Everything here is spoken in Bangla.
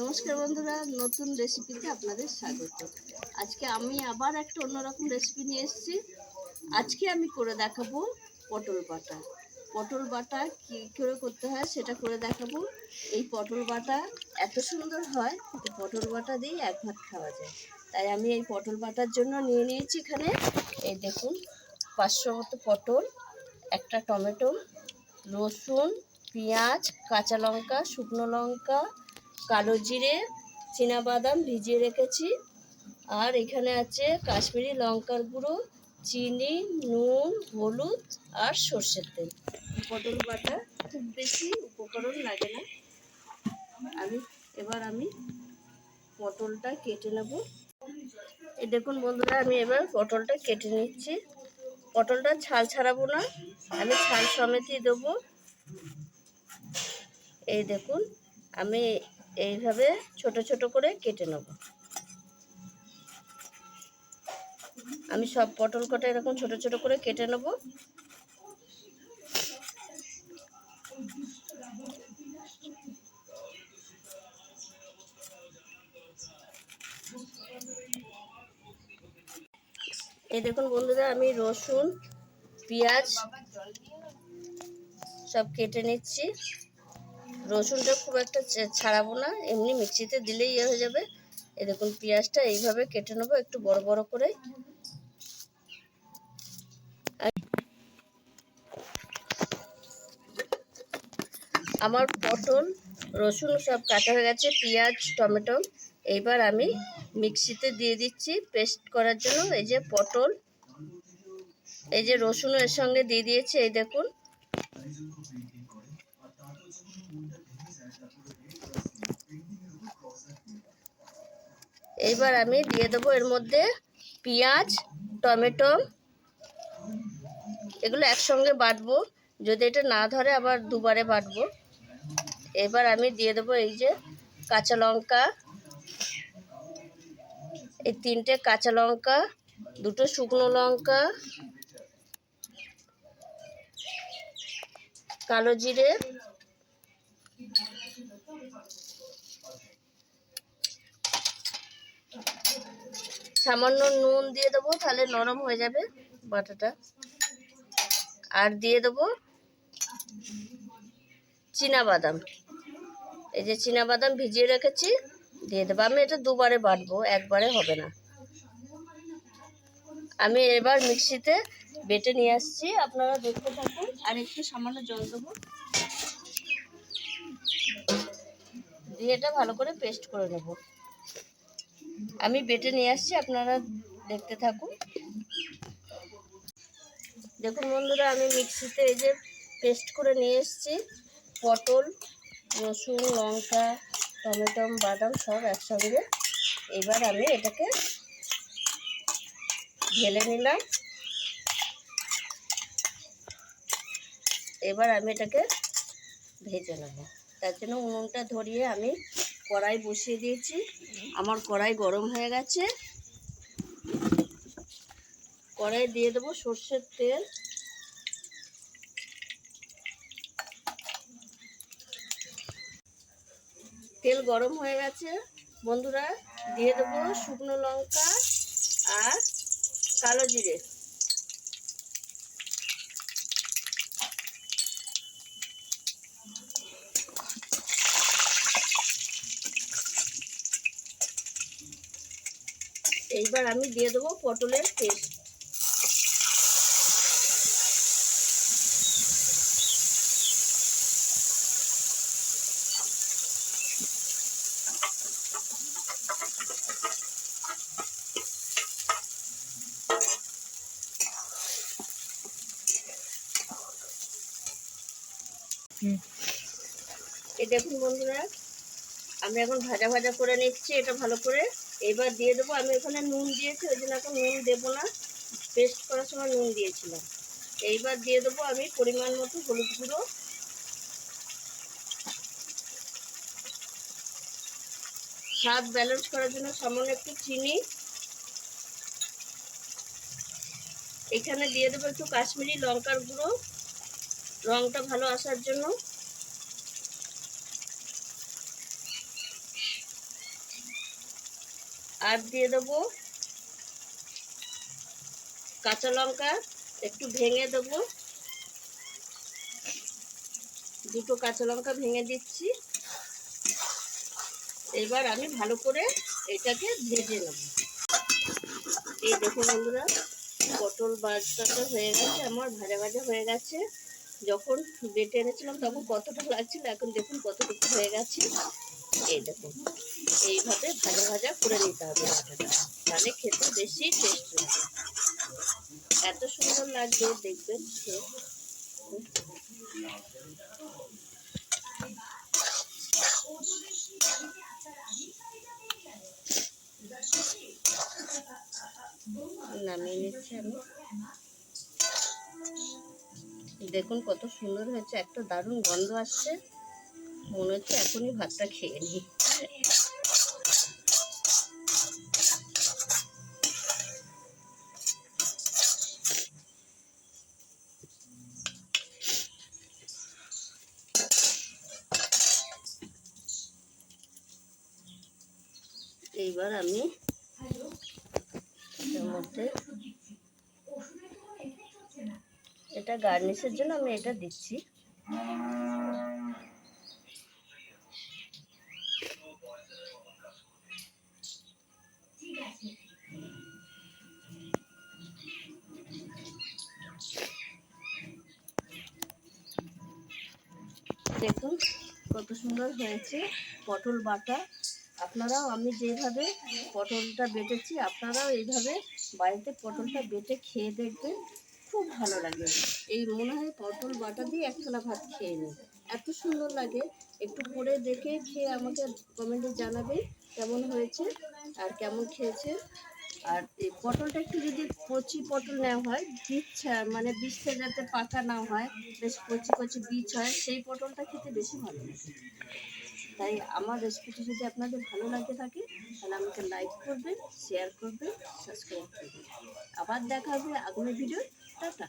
নমস্কার বন্ধুরা, নতুন রেসিপিতে আপনাদের স্বাগত। আজকে আমি আবার একটা অন্যরকম রেসিপি নিয়ে এসেছি। আজকে আমি করে দেখাবো পটল বাটা। পটল বাটা কী করে করতে হয় সেটা করে দেখাবো। এই পটল বাটা এত সুন্দর হয়, পটল বাটা দিয়ে এক ভাত খাওয়া যায়। তাই আমি এই পটল বাটার জন্য নিয়ে নিয়েছি এখানে, এই দেখুন, 500 মতো পটল, একটা টমেটো, রসুন, পেঁয়াজ, কাঁচা লঙ্কা, শুকনো লঙ্কা, কালো জিরে, চীনাবাদাম ভিজিয়ে রেখেছি। আর এখানে আছে কাশ্মীরি লঙ্কার গুঁড়ো, চিনি, নুন, হলুদ আর সর্ষের তেল। পটল বাটা খুব বেশি উপকরণ লাগে না। এবার আমি পটলটা কেটে নেব। এই দেখুন বন্ধুরা, আমি এবার পটলটা কেটে নিচ্ছি। পটলটা ছাল ছাড়াবো না, আমি ছাল সমেতই দেবো। এই দেখুন, আমি এইভাবে ছোট ছোট করে কেটে নেব। আমি সব পটল কটা এরকম ছোট ছোট করে কেটে নেব। এই দেখুন বন্ধুরা, আমি রসুন, পেঁয়াজ সব কেটে নিচ্ছি। রসুনটা খুব একটা ছাড়াবো না, এমনি মিক্সিতে দিলেই হয়ে যাবে। এই দেখুন, পেঁয়াজটা এইভাবে কেটে নেবো একটু বড় বড় করে। আমার পটল, রসুন সব কাটা হয়ে গেছে, পেঁয়াজ, টমেটো। এইবার আমি মিক্সিতে দিয়ে দিচ্ছি পেস্ট করার জন্য। এই যে পটল, এই যে রসুন এর সঙ্গে দিয়ে দিয়েছি। এই দেখুন, এইবার আমি দিয়ে দেবো এর মধ্যে পেঁয়াজ, টমেটো, এগুলো একসঙ্গে বাটবো। যদি এটা না ধরে আবার দুবারে বাটবো। এবার আমি দিয়ে দেবো এই যে কাঁচা লঙ্কা, এই 3টে কাঁচা লঙ্কা, 2টো শুকনো লঙ্কা, কালো জিরে, সামান্য নুন দিয়ে দেবো, তাহলে নরম হয়ে যাবে বাটাটা। আর দিয়ে দেবো চীনাবাদাম, এই যে চীনাবাদাম ভিজিয়ে রেখেছি, দিয়ে দেবো। আমি এটা দুবারে বাটবো, একবারে হবে না। আমি এবার মিক্সিতে বেটে নিয়ে আসছি, আপনারা দেখতে থাকুন। আর একটু সামান্য জল দেবো, দিয়ে এটা ভালো করে পেস্ট করে নেব। আমি বেটে নিয়ে আসছি, আপনারা দেখতে থাকুন। দেখুন বন্ধুরা, আমি মিক্সিতে এই যে পেস্ট করে নিয়ে এসেছি। পটল, রসুন, লঙ্কা, টমেটো, বাদাম সব একসঙ্গে। এবার আমি এটাকে ঢেলে নিলাম। এবার আমি এটাকে ভেজে নেব। তার জন্য উনুনটা ধরিয়ে আমি কড়াই বসিয়ে দিয়েছি। আমার কড়াই গরম হয়ে গেছে। কড়াই দিয়ে দেবো সর্ষের তেল। তেল গরম হয়ে গেছে বন্ধুরা, দিয়ে দেবো শুকনো লঙ্কা আর কালো জিরে। এইবার আমি দিয়ে দেবো পটলের পেস্ট। এই দেখুন বন্ধুরা, আমি এখন ভাজা ভাজা করে নিচ্ছি এটা ভালো করে। এবার দিয়ে দেবো, আমি এখানে নুন দিয়েছি, ওই জন্য এখন নুন দেবো না, পেস্ট করার সময় নুন দিয়েছিলাম। এইবার দিয়ে দেবো আমি পরিমাণ মতো হলুদ গুঁড়ো, স্বাদ ব্যালেন্স করার জন্য সামান্য একটু চিনি। এখানে দিয়ে দেবো একটু কাশ্মীরি লঙ্কার গুঁড়ো, রঙটা ভালো আসার জন্য। আর দিয়ে দেবো কাঁচা লঙ্কা, একটু ভেঙে দেবো, দুটো কাঁচা লঙ্কা ভেঙে দিচ্ছি। এবার আমি ভালো করে এটাকে ভেজে নেব। এই দেখুন বন্ধুরা, পটল ভাজাটা হয়ে গেছে, আমার ভাজা ভাজা হয়ে গেছে। যখন বেটে এনেছিলাম তখন কতটা লাগছিল, এখন দেখুন কতটুকু হয়ে গেছে। এই দেখুন, এইভাবে ভাজা ভাজা করে নিতে হবে বাটাটা, তাহলে খেতে বেশি টেস্ট লাগে। এত সুন্দর লাগবে দেখবেন। নামিয়ে নিচ্ছি আমি। দেখুন কত সুন্দর হয়েছে, একটা দারুণ গন্ধ আসছে, মনে হচ্ছে এখনই ভাতটা খেয়ে নিই। এইবার আমি এর মধ্যে এটা গার্নিশের জন্য আমি এটা দিচ্ছি। দেখুন কত সুন্দর হয়েছে পটল বাটা। আপনারাও, আমি যেভাবে পটলটা বেটেছি আপনারাও এইভাবে বাড়িতে পটলটা বেটে খেয়ে দেখবেন, খুব ভালো লাগে। এই মনে হয় পটল বাটা দিয়ে এক থালা ভাত খেয়ে নিই, এত সুন্দর লাগে। একটু করে দেখে খেয়ে আমাকে কমেন্টে জানাবে কেমন হয়েছে আর কেমন খেয়েছে। আর এই পটলটা একটু যদি কচি পটল নেওয়া হয়, বীজ মানে বীজটা যাতে পাকা না হয়, বেশ কচি কচি বীজ হয়, সেই পটলটা খেতে বেশি ভালো লাগে। তাই আমার রেসিপিটি যদি আপনাদের ভালো লাগে থাকে তাহলে আমাকে লাইক করবেন, শেয়ার করবেন, সাবস্ক্রাইব করবেন। আবার দেখা হবে আগামী ভিডিও। টাটা।